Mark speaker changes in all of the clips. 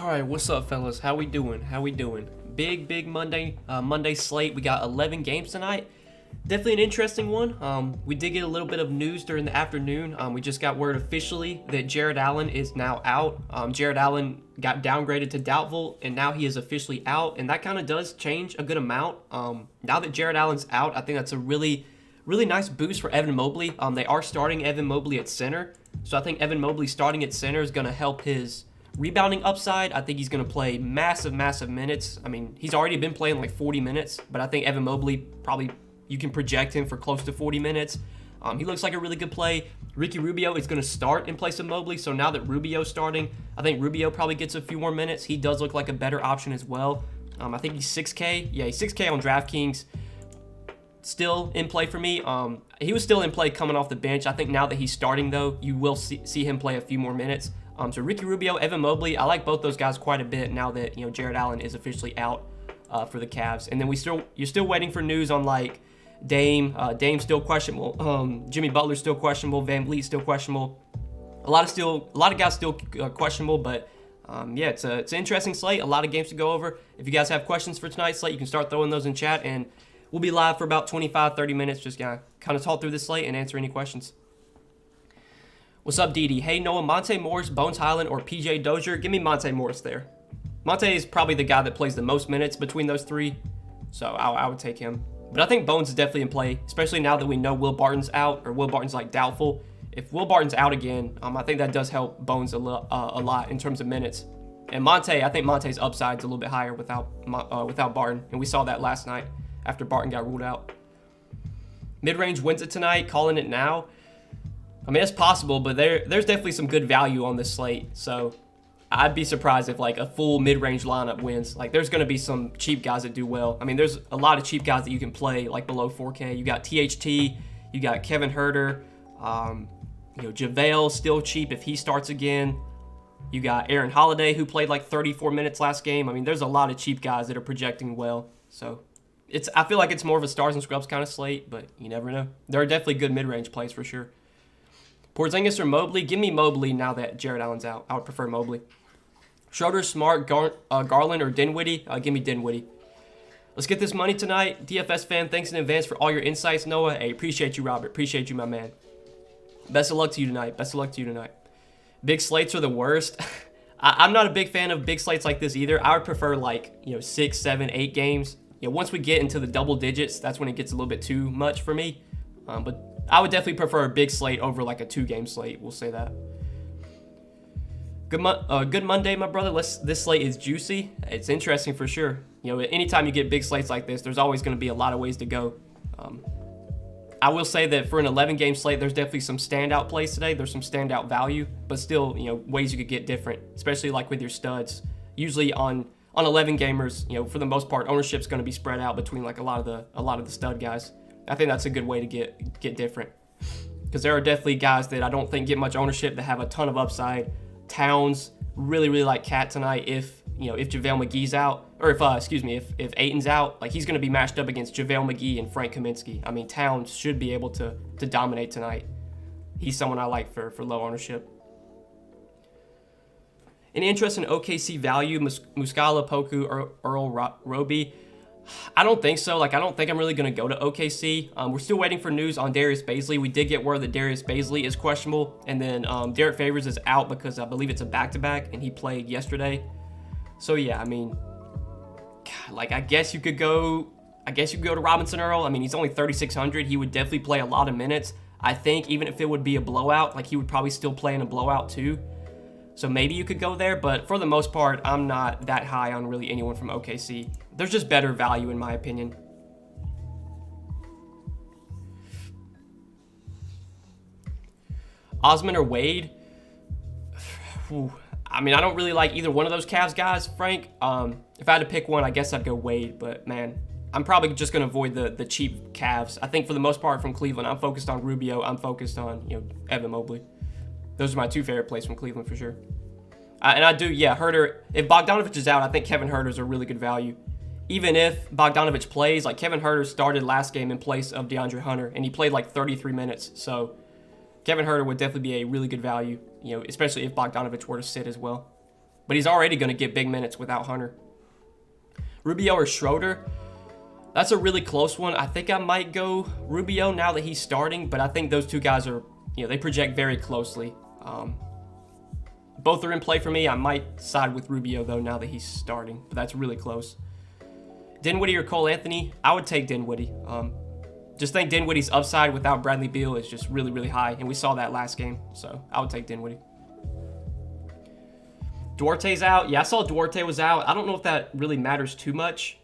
Speaker 1: right, what's up, fellas? How we doing? Big Monday slate. We got 11 games tonight. Definitely an interesting one. We did get a little bit of news during the afternoon. We just got word officially that Jared Allen is now out. Jared Allen got downgraded to doubtful, and now he is officially out, and that kind of does change a good amount. Now that Jared Allen's out, I think that's a really nice boost for Evan Mobley. They are starting Evan Mobley at center, so I think Evan Mobley starting at center is going to help his rebounding upside. I think he's going to play massive minutes. I mean, he's already been playing like 40 minutes, but I think Evan Mobley probably, you can project him for close to 40 minutes. He looks like a really good play. Ricky Rubio is going to start in place of Mobley, so now that Rubio's starting, I think Rubio probably gets a few more minutes. He does look like a better option as well. I think he's 6K. Yeah, he's 6K on Draftkings. Still in play for me. He was still in play coming off the bench. I think now that he's starting, though, you will see him play a few more minutes. So Ricky Rubio, Evan Mobley, I like both those guys quite a bit now that Jared Allen is officially out for the Cavs. And then you're still waiting for news on like Dame. Dame's still questionable. Jimmy Butler's still questionable. Van Vliet's still questionable. A lot of guys still questionable, but yeah, it's an interesting slate. A lot of games to go over. If you guys have questions for tonight's slate, you can start throwing those in chat, and we'll be live for about 25-30 minutes, just kind of talk through this slate and answer any questions. What's up, Didi? Hey, Noah, Monte Morris, Bones Highland, or PJ Dozier? Give me Monte Morris there. Monte is probably the guy that plays the most minutes between those three, so I would take him. But I think Bones is definitely in play, especially now that we know Will Barton's out, or Will Barton's like doubtful. If Will Barton's out again, I think that does help Bones a lot in terms of minutes. And Monte, I think Monte's upside's a little bit higher without Barton, and we saw that last night after Barton got ruled out. Mid-range wins it tonight, calling it now. I mean, it's possible, but there's definitely some good value on this slate. So I'd be surprised if like a full mid-range lineup wins. Like there's going to be some cheap guys that do well. I mean, there's a lot of cheap guys that you can play like below 4K. You got THT, you got Kevin Huerter, JaVale still cheap if he starts again. You got Aaron Holiday, who played like 34 minutes last game. I mean, there's a lot of cheap guys that are projecting well. So I feel like it's more of a stars and scrubs kind of slate, but you never know. There are definitely good mid-range plays for sure. Porzingis or Mobley? Give me Mobley now that Jared Allen's out. I would prefer Mobley. Schroeder, Smart, Garland, or Dinwiddie? Give me Dinwiddie. Let's get this money tonight. DFS fan, thanks in advance for all your insights, Noah. Hey, appreciate you, Robert. Appreciate you, my man. Best of luck to you tonight. Big slates are the worst. I'm not a big fan of big slates like this either. I would prefer like 6, 7, 8 games. Once we get into the double digits, that's when it gets a little bit too much for me. But I would definitely prefer a big slate over like a 2-game slate. We'll say that. Good Monday, my brother. This slate is juicy. It's interesting for sure. Anytime you get big slates like this, there's always going to be a lot of ways to go. I will say that for an 11-game slate, there's definitely some standout plays today. There's some standout value, but still, ways you could get different, especially like with your studs. Usually on 11 gamers, for the most part, ownership's going to be spread out between like a lot of the stud guys. I think that's a good way to get different, because there are definitely guys that I don't think get much ownership that have a ton of upside. Towns, really like Cat tonight. If JaVale McGee's out, or if Ayton's out, like he's going to be matched up against JaVale McGee and Frank Kaminsky. I mean, Towns should be able to dominate tonight. He's someone I like for low ownership. Any interest in OKC value, Muscala, Poku, or Earl Roby? I don't think so. I don't think I'm really going to go to OKC. We're still waiting for news on Darius Bazley. We did get word that Darius Bazley is questionable, and then Derek Favors is out because I believe it's a back-to-back, and he played yesterday. So yeah, I mean, I guess you could go to Robinson Earl. I mean, he's only 3,600. He would definitely play a lot of minutes. I think even if it would be a blowout, he would probably still play in a blowout too. So maybe you could go there, but for the most part, I'm not that high on really anyone from OKC. There's just better value in my opinion. Osman or Wade? I mean, I don't really like either one of those Cavs guys, Frank. If I had to pick one, I guess I'd go Wade, but man, I'm probably just going to avoid the cheap Cavs. I think for the most part from Cleveland, I'm focused on Rubio. I'm focused on, Evan Mobley. Those are my two favorite plays from Cleveland for sure. And I do, Huerter. If Bogdanovich is out, I think Kevin Huerter is a really good value. Even if Bogdanovich plays, Kevin Huerter started last game in place of DeAndre Hunter, and he played 33 minutes. So Kevin Huerter would definitely be a really good value, especially if Bogdanovich were to sit as well. but he's already going to get big minutes without Hunter. Rubio or Schroeder? That's a really close one. I think I might go Rubio now that he's starting, but I think those two guys are, they project very closely. Both are in play for me. I might side with Rubio, though, now that he's starting, but that's really close. Dinwiddie or Cole Anthony? I would take Dinwiddie. Just think Dinwiddie's upside without Bradley Beal is just really, really high, and we saw that last game, so I would take Dinwiddie. Duarte's out. Yeah, I saw Duarte was out. I don't know if that really matters too much.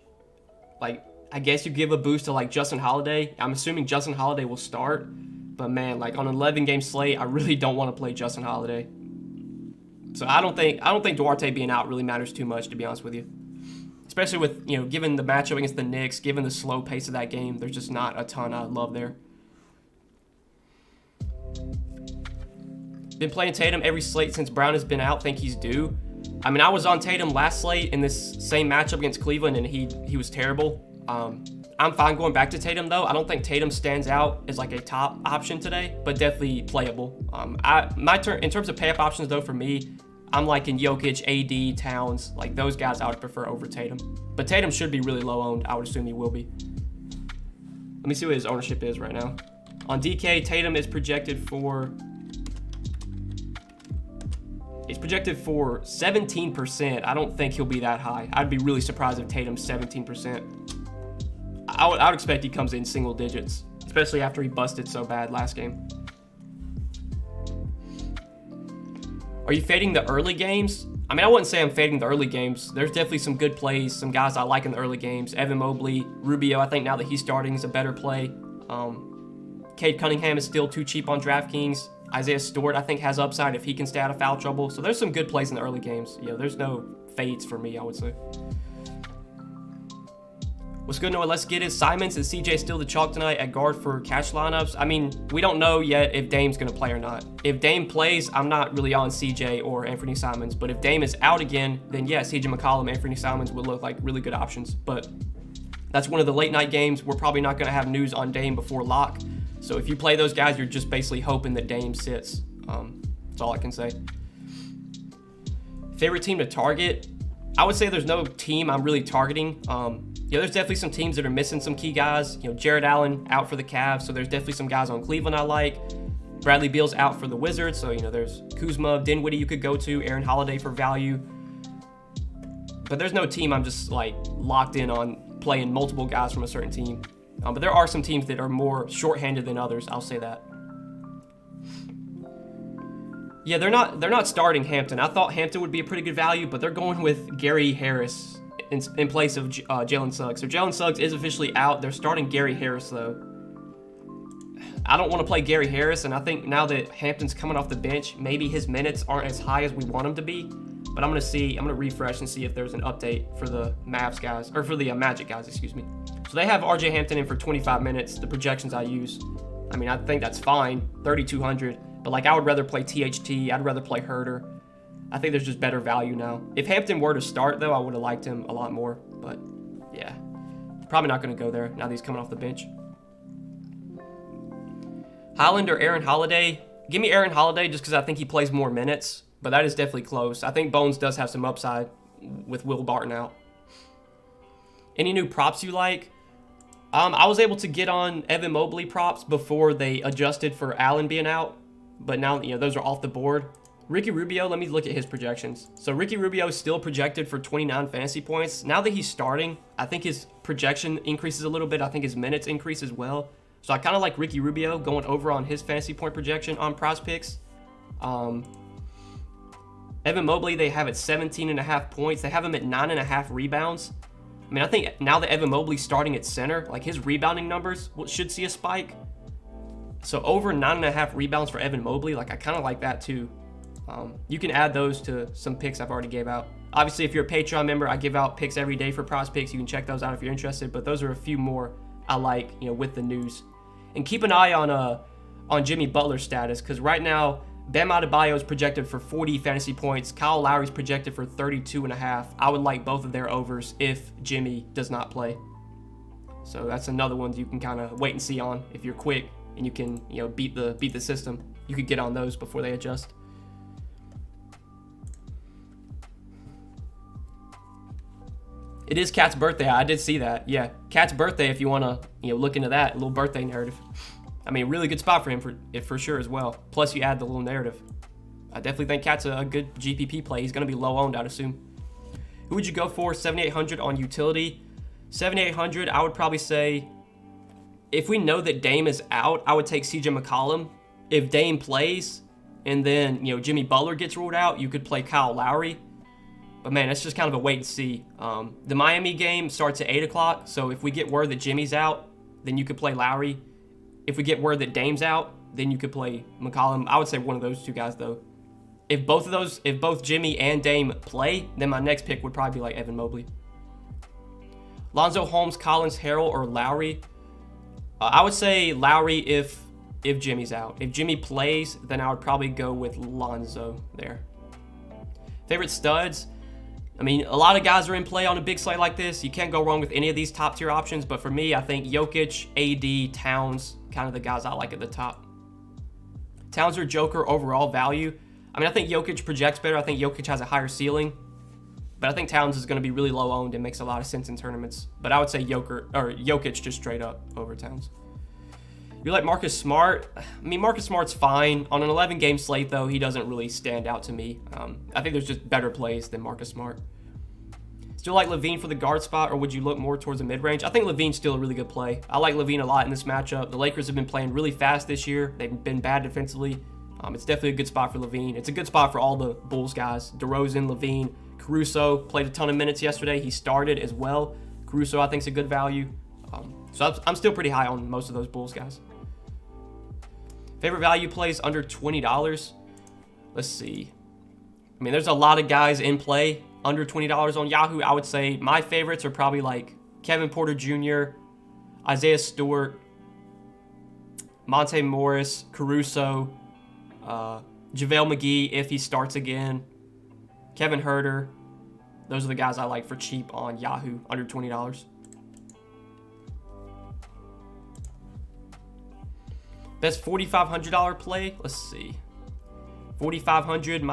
Speaker 1: Like, I guess you give a boost to, like, Justin Holiday. I'm assuming Justin Holiday will start, but, man, like, on an 11-game slate, I really don't want to play Justin Holiday. So I don't think Duarte being out really matters too much, to be honest with you. Especially with, given the matchup against the Knicks, given the slow pace of that game, there's just not a ton I love there. Been playing Tatum every slate since Brown has been out. Think he's due. I mean, I was on Tatum last slate in this same matchup against Cleveland, and he was terrible. I'm fine going back to Tatum, though. I don't think Tatum stands out as like a top option today, but definitely playable. In terms of pay-up options, though, for me, I'm liking Jokic, AD, Towns. Like, those guys I would prefer over Tatum. But Tatum should be really low owned. I would assume he will be. Let me see what his ownership is right now. On DK, Tatum is projected for... He's projected for 17%. I don't think he'll be that high. I'd be really surprised if Tatum's 17%. I would expect he comes in single digits, especially after he busted so bad last game. Are you fading the early games? I mean, I wouldn't say I'm fading the early games. There's definitely some good plays, some guys I like in the early games. Evan Mobley, Rubio, I think now that he's starting is a better play. Cade Cunningham is still too cheap on DraftKings. Isaiah Stewart, I think, has upside if he can stay out of foul trouble. So there's some good plays in the early games. There's no fades for me, I would say. What's good, Noah? Let's get it. Simons and CJ still the chalk tonight at guard for cash lineups. I mean, we don't know yet if Dame's going to play or not. If Dame plays, I'm not really on CJ or Anthony Simons. But if Dame is out again, then yeah, CJ McCollum, Anthony Simons would look like really good options. But that's one of the late night games. We're probably not going to have news on Dame before lock. So if you play those guys, you're just basically hoping that Dame sits. That's all I can say. Favorite team to target? I would say there's no team I'm really targeting. There's definitely some teams that are missing some key guys. Jared Allen out for the Cavs, so there's definitely some guys on Cleveland I like. Bradley Beal's out for the Wizards, so there's Kuzma, Dinwiddie you could go to, Aaron Holiday for value. But there's no team I'm just like locked in on playing multiple guys from a certain team. But there are some teams that are more shorthanded than others. I'll say that. Yeah, they're not starting Hampton. I thought Hampton would be a pretty good value, but they're going with Gary Harris in place of Jalen Suggs. So Jalen Suggs is officially out. They're starting Gary Harris, though. I don't want to play Gary Harris, and I think now that Hampton's coming off the bench, maybe his minutes aren't as high as we want them to be. But I'm going to refresh and see if there's an update for the Mavs guys, or for the Magic guys, excuse me. So they have RJ Hampton in for 25 minutes, the projections I use. I mean, I think that's fine, 3,200. But, like, I would rather play THT. I'd rather play Herter. I think there's just better value now. If Hampton were to start, though, I would have liked him a lot more. But, yeah, probably not going to go there now that he's coming off the bench. Highland or Aaron Holiday? Give me Aaron Holiday just because I think he plays more minutes. But that is definitely close. I think Bones does have some upside with Will Barton out. Any new props you like? I was able to get on Evan Mobley props before they adjusted for Allen being out. But now, those are off the board. Ricky Rubio, let me look at his projections. So Ricky Rubio is still projected for 29 fantasy points. Now that he's starting, I think his projection increases a little bit. I think his minutes increase as well. So I kind of like Ricky Rubio going over on his fantasy point projection on Prize Picks. Evan Mobley, they have at 17.5 points. They have him at 9.5 rebounds. I mean, I think now that Evan Mobley's starting at center, like his rebounding numbers should see a spike. So over 9.5 rebounds for Evan Mobley, like I kind of like that too. You can add those to some picks I've already gave out. Obviously, if you're a Patreon member, I give out picks every day for Prize Picks. You can check those out if you're interested. But those are a few more I like, with the news. And keep an eye on Jimmy Butler's status, because right now Bam Adebayo is projected for 40 fantasy points. Kyle Lowry's projected for 32.5. I would like both of their overs if Jimmy does not play. So that's another one you can kind of wait and see on if you're quick and you can beat the system. You could get on those before they adjust. It is Cat's birthday. I did see that. Yeah, Cat's birthday. If you want to, look into that little birthday narrative. I mean, really good spot for him for sure as well. Plus, you add the little narrative. I definitely think Cat's a good GPP play. He's going to be low owned, I'd assume. Who would you go for? 7,800 on utility. 7,800. I would probably say, if we know that Dame is out, I would take CJ McCollum. If Dame plays, and then Jimmy Butler gets ruled out, you could play Kyle Lowry. But man, that's just kind of a wait and see. The Miami game starts at 8 o'clock, so if we get word that Jimmy's out, then you could play Lowry. If we get word that Dame's out, then you could play McCollum. I would say one of those two guys, though. If both Jimmy and Dame play, then my next pick would probably be like Evan Mobley. Lonzo Holmes, Collins, Harrell, or Lowry. I would say Lowry if Jimmy's out. If Jimmy plays, then I would probably go with Lonzo there. Favorite studs? I mean, a lot of guys are in play on a big slate like this. You can't go wrong with any of these top tier options. But for me, I think Jokic, AD, Towns, kind of the guys I like at the top. Towns or Joker overall value. I mean, I think Jokic projects better. I think Jokic has a higher ceiling. But I think Towns is going to be really low owned and makes a lot of sense in tournaments. But I would say Jokic just straight up over Towns. You like Marcus Smart? I mean, Marcus Smart's fine. On an 11-game slate, though, he doesn't really stand out to me. I think there's just better plays than Marcus Smart. Still like LaVine for the guard spot, or would you look more towards the mid-range? I think LaVine's still a really good play. I like LaVine a lot in this matchup. The Lakers have been playing really fast this year. They've been bad defensively. It's definitely a good spot for LaVine. It's a good spot for all the Bulls guys. DeRozan, LaVine, Caruso played a ton of minutes yesterday. He started as well. Caruso, I think, is a good value. So I'm still pretty high on most of those Bulls guys. Favorite value plays under $20. Let's see. I mean, there's a lot of guys in play under $20 on Yahoo. I would say my favorites are probably like Kevin Porter Jr., Isaiah Stewart, Monte Morris, Caruso, JaVale McGee if he starts again, Kevin Huerter. Those are the guys I like for cheap on Yahoo, under $20. Best $4,500 play. Let's see. $4,500.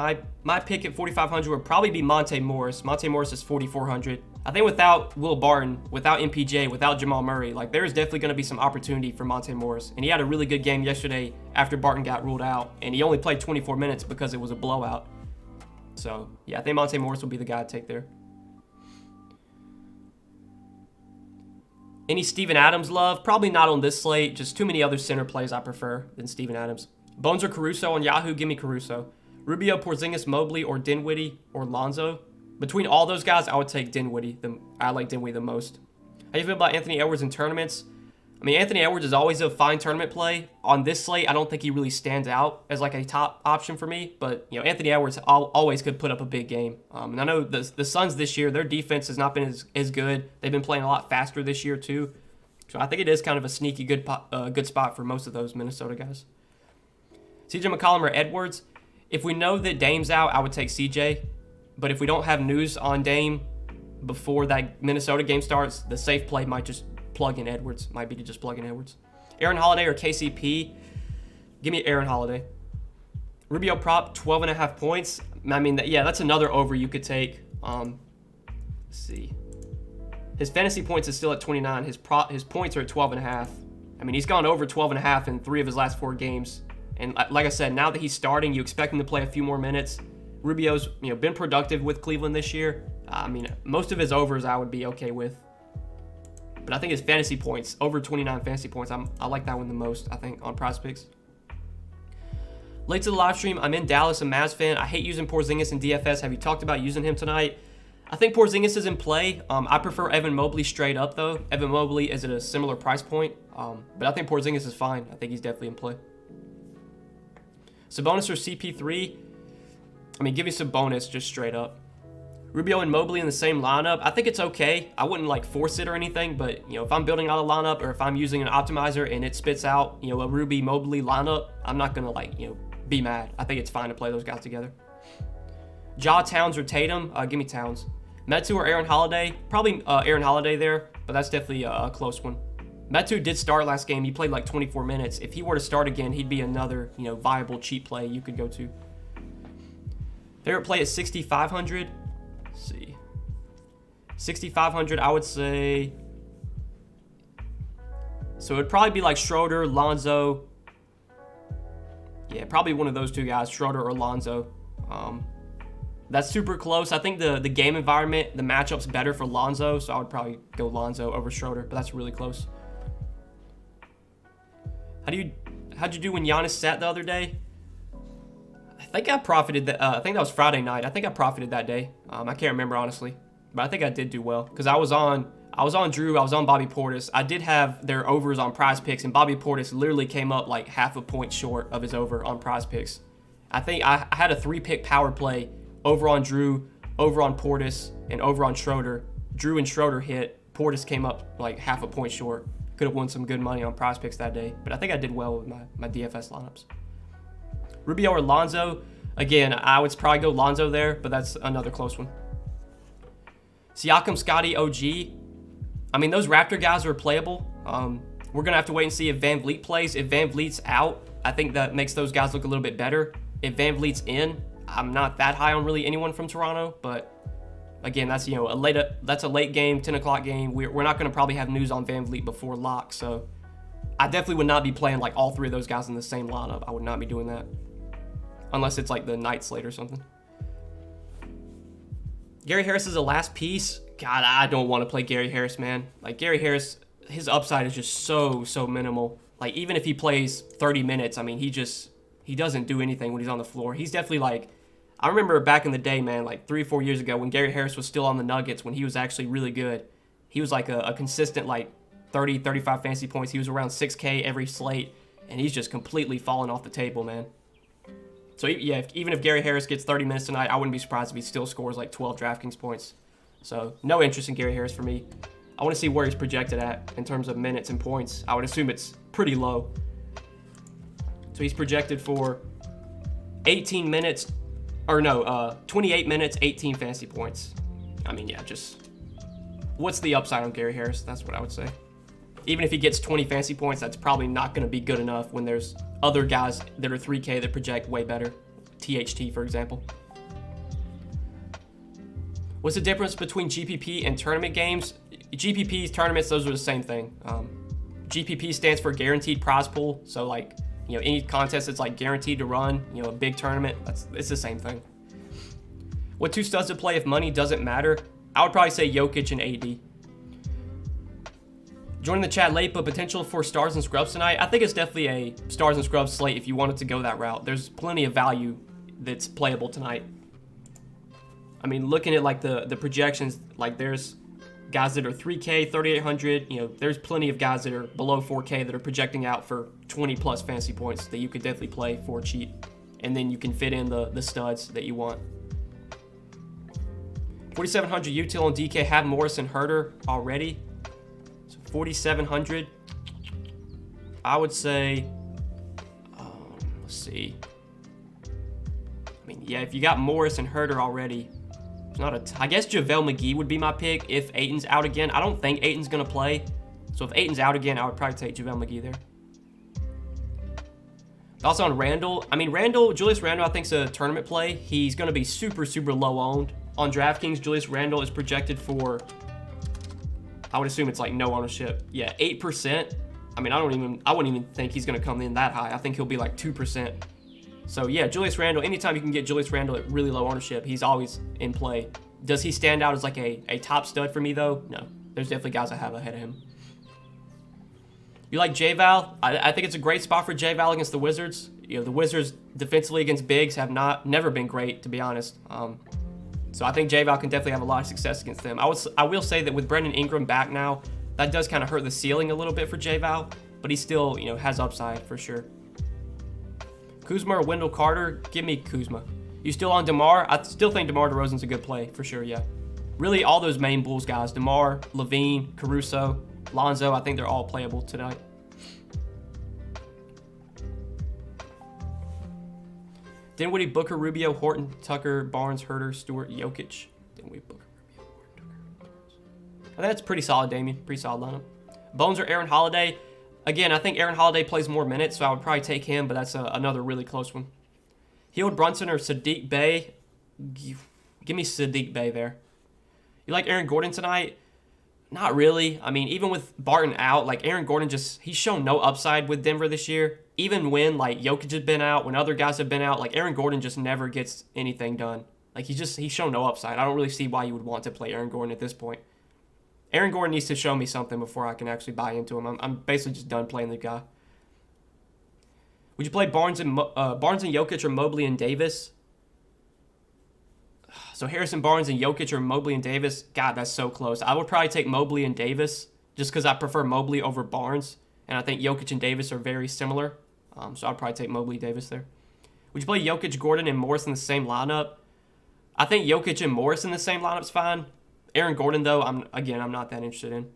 Speaker 1: My pick at $4,500 would probably be Monte Morris. Monte Morris is $4,400. I think without Will Barton, without MPJ, without Jamal Murray, like there is definitely going to be some opportunity for Monte Morris. And he had a really good game yesterday after Barton got ruled out, and he only played 24 minutes because it was a blowout. So yeah, I think Monte Morris will be the guy to take there. Any Steven Adams love? Probably not on this slate. Just too many other center plays I prefer than Steven Adams. Bones or Caruso on Yahoo? Give me Caruso. Rubio, Porzingis, Mobley, or Dinwiddie, or Lonzo. Between all those guys, I would take Dinwiddie. I like Dinwiddie the most. How do you feel about Anthony Edwards in tournaments? I mean, Anthony Edwards is always a fine tournament play. On this slate, I don't think he really stands out as like a top option for me. But, Anthony Edwards always could put up a big game. And I know the Suns this year, their defense has not been as good. They've been playing a lot faster this year, too. So I think it is kind of a sneaky good spot for most of those Minnesota guys. CJ McCollum or Edwards? If we know that Dame's out, I would take CJ. But if we don't have news on Dame before that Minnesota game starts, the safe play might just plug in Edwards. Might be to just plug in Edwards. Aaron Holiday or KCP? Give me Aaron Holiday. Rubio prop, 12.5 points. I mean, that's another over you could take. Let's see. His fantasy points is still at 29. His points are at 12.5. I mean, he's gone over 12.5 in 3 of his last 4 games. And like I said, now that he's starting, you expect him to play a few more minutes. Rubio's been productive with Cleveland this year. I mean, most of his overs I would be okay with. But I think his fantasy points, over 29 fantasy points, I like that one the most, I think, on PrizePicks. Late to the live stream, I'm in Dallas, a Mavs fan. I hate using Porzingis in DFS. Have you talked about using him tonight? I think Porzingis is in play. I prefer Evan Mobley straight up, though. Evan Mobley is at a similar price point. But I think Porzingis is fine. I think he's definitely in play. Sabonis or CP3? I mean, give me Sabonis just straight up. Rubio and Mobley in the same lineup, I think it's okay. I wouldn't force it or anything, but if I'm building out a lineup or if I'm using an optimizer and it spits out a Ruby Mobley lineup, I'm not gonna be mad. I think it's fine to play those guys together. Ja, Towns or Tatum? Give me Towns. Metu or Aaron Holiday? Probably Aaron Holiday there, but that's definitely a close one. Metu did start last game. He played 24 minutes. If he were to start again, he'd be another viable cheap play you could go to. Favorite play at 6,500. Let's see. 6,500, I would say. So it'd probably be like Schroeder, Lonzo. Yeah, probably one of those two guys, Schroeder or Lonzo. That's super close. I think the game environment, the matchup's better for Lonzo, so I would probably go Lonzo over Schroeder, but that's really close. How'd you do when Giannis sat the other day? I think I profited. I think that was Friday night. I think I profited that day. I can't remember honestly, but I think I did do well because I was on Drew. I was on Bobby Portis. I did have their overs on Prize Picks, and Bobby Portis literally came up like half a point short of his over on Prize Picks. I think I had a 3-pick power play over on Drew, over on Portis, and over on Schroeder. Drew and Schroeder hit. Portis came up like half a point short. Could have won some good money on Prize Picks that day, but I think I did well with my DFS lineups. Rubio or Lonzo? Again, I would probably go Lonzo there, but that's another close one. Siakam, Scotty, OG. I mean, those Raptor guys are playable. We're going to have to wait and see if Van Vliet plays. If Van Vliet's out, I think that makes those guys look a little bit better. If Van Vliet's in, I'm not that high on really anyone from Toronto, but again, that's a late game, 10 o'clock game. We're not going to probably have news on Van Vliet before lock, so I definitely would not be playing like all three of those guys in the same lineup. I would not be doing that unless it's like the night slate or something. Gary Harris is the last piece. God, I don't want to play Gary Harris, man. Like Gary Harris, his upside is just so minimal. Like even if he plays 30 minutes, I mean, he doesn't do anything when he's on the floor. He's definitely like, I remember back in the day, man, like 3 or 4 years ago when Gary Harris was still on the Nuggets, when he was actually really good. He was like a consistent like 30, 35 fantasy points. He was around 6K every slate, and he's just completely fallen off the table, man. So yeah, even if Gary Harris gets 30 minutes tonight, I wouldn't be surprised if he still scores like 12 DraftKings points. So no interest in Gary Harris for me. I want to see where he's projected at in terms of minutes and points. I would assume it's pretty low. So he's projected for 18 minutes, or no, 28 minutes, 18 fantasy points. I mean, yeah, just what's the upside on Gary Harris? That's what I would say. Even if he gets 20 fantasy points, that's probably not going to be good enough when there's other guys that are 3K that project way better. THT, for example. What's the difference between GPP and tournament games? GPP's tournaments, those are the same thing. GPP stands for guaranteed prize pool. So like, you know, any contest that's like guaranteed to run, you know, a big tournament, it's the same thing. What two studs to play if money doesn't matter? I would probably say Jokic and AD. Joining the chat late, but potential for stars and scrubs tonight. I think it's definitely a stars and scrubs slate if you wanted to go that route. There's plenty of value that's playable tonight. I mean, looking at like the projections, like there's guys that are 3K, 3,800. You know, there's plenty of guys that are below 4K that are projecting out for 20 plus fantasy points that you could definitely play for cheap. And then you can fit in the studs that you want. 4,700 util and DK have Morris and Herter already. 4,700. I would say, let's see. I mean, yeah, if you got Morris and Herter already, it's not I guess JaVale McGee would be my pick if Ayton's out again. I don't think Ayton's going to play. So if Ayton's out again, I would probably take JaVale McGee there. Also on Randall. I mean, Julius Randall, I think is a tournament play. He's going to be super low owned. On DraftKings, Julius Randall is projected for, I would assume it's like no ownership. Yeah, 8%. I mean, I wouldn't even think he's going to come in that high. I think he'll be like 2%. So yeah, Julius Randall, anytime you can get Julius Randall at really low ownership, he's always in play. Does he stand out as like a top stud for me though? No. There's definitely guys I have ahead of him. You like J-Val? I think it's a great spot for J-Val against the Wizards. You know, the Wizards defensively against bigs have never been great, to be honest. So I think J-Val can definitely have a lot of success against them. I will say that with Brandon Ingram back now, that does kind of hurt the ceiling a little bit for J-Val, but he still, you know, has upside for sure. Kuzma or Wendell Carter? Give me Kuzma. You still on DeMar? I still think DeMar DeRozan's a good play for sure, yeah. Really, all those main Bulls guys, DeMar, Levine, Caruso, Lonzo, I think they're all playable tonight. Dinwiddie, Booker, Rubio, Horton, Tucker, Barnes, Herter, Stewart, Jokic. Dinwiddie, Booker, Rubio, Horton, Tucker, Barnes. I think that's pretty solid, Damian. Pretty solid lineup. Bones or Aaron Holiday? Again, I think Aaron Holiday plays more minutes, so I would probably take him, but that's another really close one. Healed Brunson or Sadiq Bey? Give me Sadiq Bey there. You like Aaron Gordon tonight? Not really. I mean, even with Barton out, like Aaron Gordon he's shown no upside with Denver this year. Even when like Jokic has been out, when other guys have been out, like Aaron Gordon just never gets anything done. Like he's shown no upside. I don't really see why you would want to play Aaron Gordon at this point. Aaron Gordon needs to show me something before I can actually buy into him. I'm basically just done playing the guy. Would you play Barnes and Jokic or Mobley and Davis? So Harrison Barnes and Jokic or Mobley and Davis? God, that's so close. I would probably take Mobley and Davis just because I prefer Mobley over Barnes. And I think Jokic and Davis are very similar. So I'd probably take Mobley Davis there. Would you play Jokic, Gordon, and Morris in the same lineup? I think Jokic and Morris in the same lineup's fine. Aaron Gordon, though, I'm not that interested in.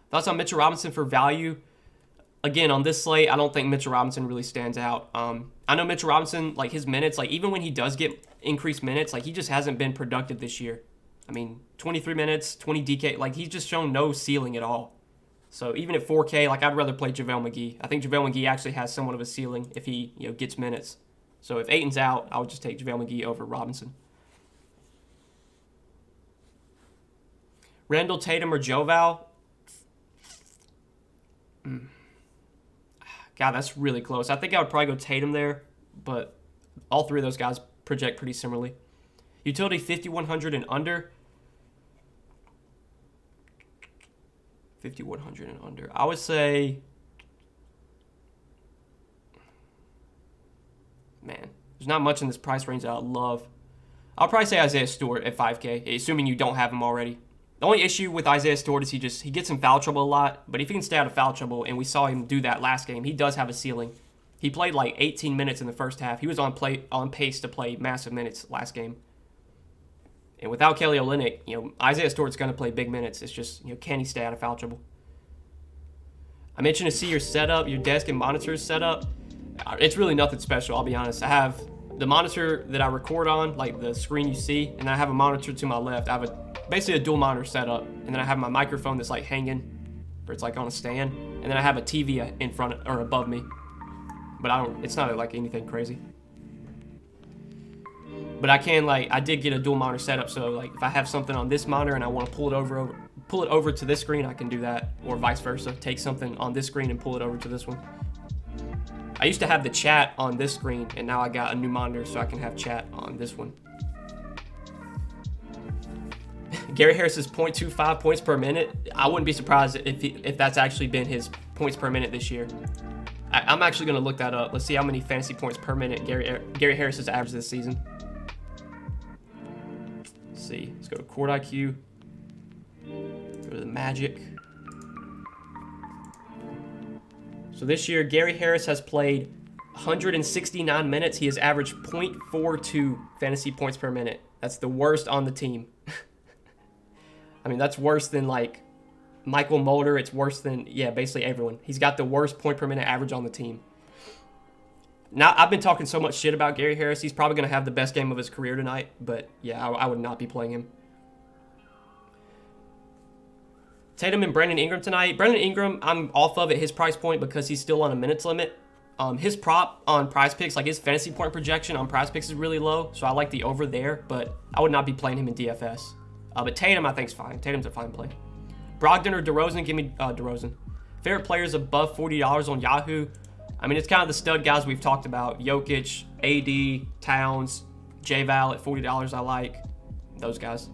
Speaker 1: Thoughts on Mitchell Robinson for value? Again, on this slate, I don't think Mitchell Robinson really stands out. I know Mitchell Robinson, like his minutes, like even when he does get increased minutes, like he just hasn't been productive this year. I mean, 23 minutes, 20 DK, like he's just shown no ceiling at all. So even at 4K, like I'd rather play JaVale McGee. I think JaVale McGee actually has somewhat of a ceiling if he gets minutes. So if Ayton's out, I would just take JaVale McGee over Robinson. Randall, Tatum, or Joval? God, that's really close. I think I would probably go Tatum there, but all three of those guys project pretty similarly. Utility 5,100 and under. 5,100 and under. I would say, man, there's not much in this price range that I love. I'll probably say Isaiah Stewart at 5K, assuming you don't have him already. The only issue with Isaiah Stewart is he gets in foul trouble a lot, but if he can stay out of foul trouble, and we saw him do that last game, he does have a ceiling. He played like 18 minutes in the first half. He was on pace to play massive minutes last game. And without Kelly Olynyk, Isaiah Stewart's going to play big minutes. It's just, can he stay out of foul trouble? I mentioned to see your setup, your desk and monitors setup. It's really nothing special, I'll be honest. I have the monitor that I record on, like the screen you see, and then I have a monitor to my left. I have basically a dual monitor setup, and then I have my microphone that's like hanging, or it's like on a stand, and then I have a TV in front or above me. But it's not like anything crazy. But I did get a dual monitor setup, so like if I have something on this monitor and I want to pull it over to this screen, I can do that, or vice versa. Take something on this screen and pull it over to this one. I used to have the chat on this screen, and now I got a new monitor so I can have chat on this one. Gary Harris's 0.25 points per minute. I wouldn't be surprised if that's actually been his points per minute this year. I'm actually going to look that up. Let's see how many fantasy points per minute Gary Harris has averaged this season. Let's see. Let's go to Court IQ. Go to the Magic. So this year, Gary Harris has played 169 minutes. He has averaged 0.42 fantasy points per minute. That's the worst on the team. I mean, that's worse than like Michael Mulder. It's worse than, basically everyone. He's got the worst point per minute average on the team. Now, I've been talking so much shit about Gary Harris. He's probably going to have the best game of his career tonight. But yeah, I would not be playing him. Tatum and Brandon Ingram tonight. Brandon Ingram, I'm off of at his price point because he's still on a minutes limit. His prop on Prize Picks, like his fantasy point projection on Prize Picks is really low, so I like the over there, but I would not be playing him in DFS. But Tatum, I think, is fine. Tatum's a fine play. Brogdon or DeRozan? Give me DeRozan. Favorite players above $40 on Yahoo? I mean, it's kind of the stud guys we've talked about. Jokic, AD, Towns, J-Val at $40 I like. Those guys.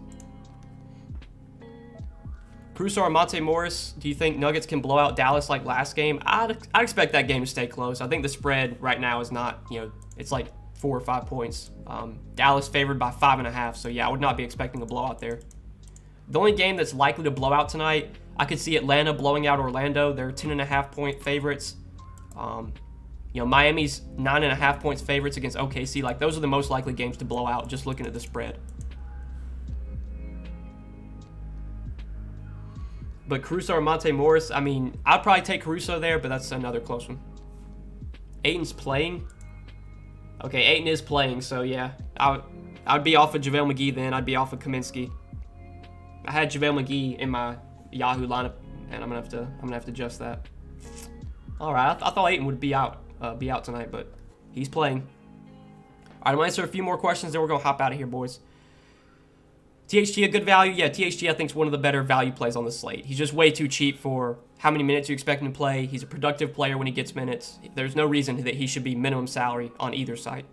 Speaker 1: Caruso or Monte Morris, do you think Nuggets can blow out Dallas like last game? I'd expect that game to stay close. I think the spread right now is not, it's like 4 or 5 points. Dallas favored by 5.5, so yeah, I would not be expecting a blowout there. The only game that's likely to blow out tonight, I could see Atlanta blowing out Orlando. They're 10.5 point favorites. Miami's 9.5 points favorites against OKC. Like, those are the most likely games to blow out, just looking at the spread. But Caruso or Monte Morris, I mean, I'd probably take Caruso there, but that's another close one. Ayton's playing. Okay, Ayton is playing, so yeah. I'd be off of JaVale McGee then. I'd be off of Kaminsky. I had JaVale McGee in my Yahoo lineup, and I'm gonna have to adjust that. All right, I thought Ayton would be out tonight, but he's playing. All right, I'm gonna answer a few more questions, then we're gonna hop out of here, boys. THT a good value? Yeah, THT I think is one of the better value plays on the slate. He's just way too cheap for how many minutes you expect him to play. He's a productive player when he gets minutes. There's no reason that he should be minimum salary on either site.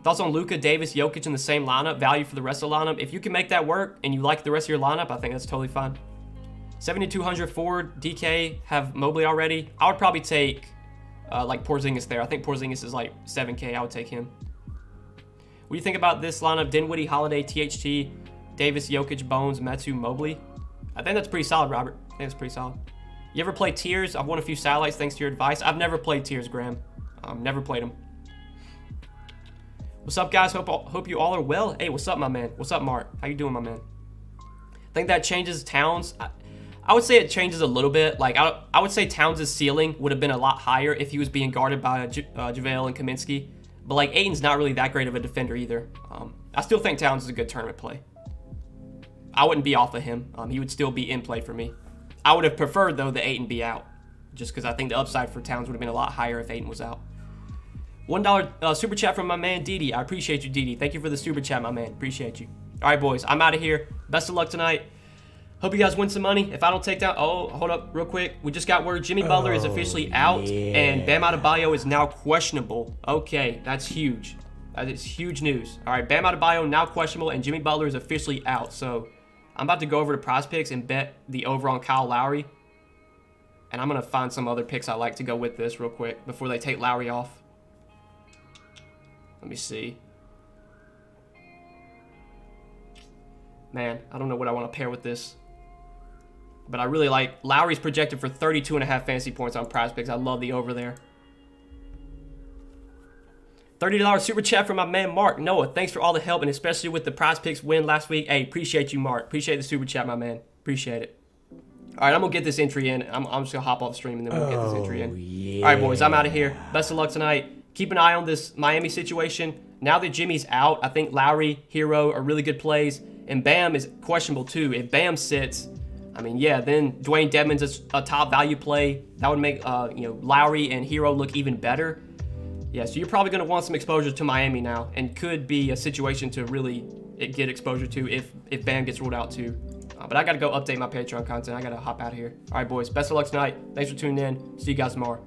Speaker 1: Thoughts on Luka, Davis, Jokic in the same lineup? Value for the rest of the lineup? If you can make that work and you like the rest of your lineup, I think that's totally fine. 7,200 forward, DK, have Mobley already. I would probably take like Porzingis there. I think Porzingis is like 7K. I would take him. What do you think about this lineup? Dinwiddie, Holiday, THT, Davis, Jokic, Bones, Metu, Mobley. I think that's pretty solid, Robert. I think that's pretty solid. You ever play tiers? I've won a few satellites thanks to your advice. I've never played tiers, Graham. Never played them. What's up, guys? Hope you all are well. Hey, what's up, my man? What's up, Mark? How you doing, my man? Think that changes Towns? I would say it changes a little bit. Like I would say Towns' ceiling would have been a lot higher if he was being guarded by JaVale and Kaminsky. But like Ayton's not really that great of a defender either. I still think Towns is a good tournament play. I wouldn't be off of him. He would still be in play for me. I would have preferred though that Ayton be out, just because I think the upside for Towns would have been a lot higher if Ayton was out. $1 super chat from my man Didi. I appreciate you, Didi. Thank you for the super chat, my man. Appreciate you. All right, boys. I'm out of here. Best of luck tonight. Hope you guys win some money. If I don't take down... Oh, hold up real quick. We just got word Jimmy Butler is officially out, and Bam Adebayo is now questionable. Okay, that's huge. That is huge news. All right, Bam Adebayo now questionable, and Jimmy Butler is officially out. So I'm about to go over to Prize Picks and bet the over on Kyle Lowry. And I'm going to find some other picks I like to go with this real quick before they take Lowry off. Let me see. Man, I don't know what I want to pair with this. But I really like Lowry's projected for 32.5 fantasy points on Prize Picks. I love the over there. $30 super chat from my man Mark. Noah, thanks for all the help, and especially with the Prize Picks win last week. Hey, appreciate you, Mark. Appreciate the super chat, my man. Appreciate it. All right, I'm going to get this entry in. I'm just going to hop off stream, and then we'll get this entry in. Yeah. All right, boys, I'm out of here. Best of luck tonight. Keep an eye on this Miami situation. Now that Jimmy's out, I think Lowry, Hero are really good plays. And Bam is questionable, too. If Bam sits, I mean, yeah, then Dwayne Dedmon's a top value play. That would make Lowry and Hero look even better. Yeah, so you're probably going to want some exposure to Miami now, and could be a situation to really get exposure to if Bam gets ruled out, too. But I got to go update my Patreon content. I got to hop out of here. All right, boys, best of luck tonight. Thanks for tuning in. See you guys tomorrow.